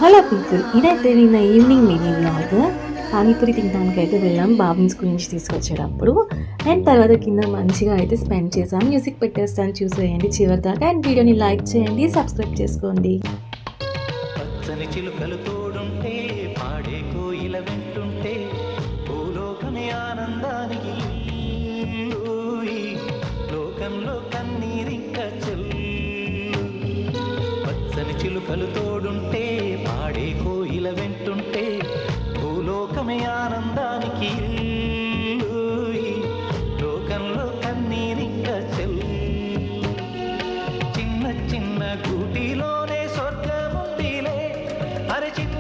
Hello people, ఇదైతే నిన్న evening mini vlog. Panipuri తినడానికైతే వెళ్ళాం బాబుని స్కూల్ నుంచి తీసుకొచ్చేటప్పుడు. అండ్ తర్వాత కింద మంచిగా అయితే స్పెండ్ చేసాం. మ్యూజిక్ పెట్టేస్తాను, చూసేయండి చివరి దాకా. అండ్ వీడియోని లైక్ చేయండి, సబ్స్క్రైబ్ చేసుకోండి. పచ్చని చిలుకలు తోడుంటే పాడే కోయిల వింటుంటే భూలోకమే ఆనందానికి లోకంలో కన్నీరింక చెల్లు. పచ్చని చిలుకలు తోడుంటే పాడే కోయిల వింటుంటే భూలోకమే ఆనందానికి లోకంలో కన్నీరింక చెల్లు. చిన్న చిన్న గూటిలోనే స్వర్గముందిలే, అరే చిన్న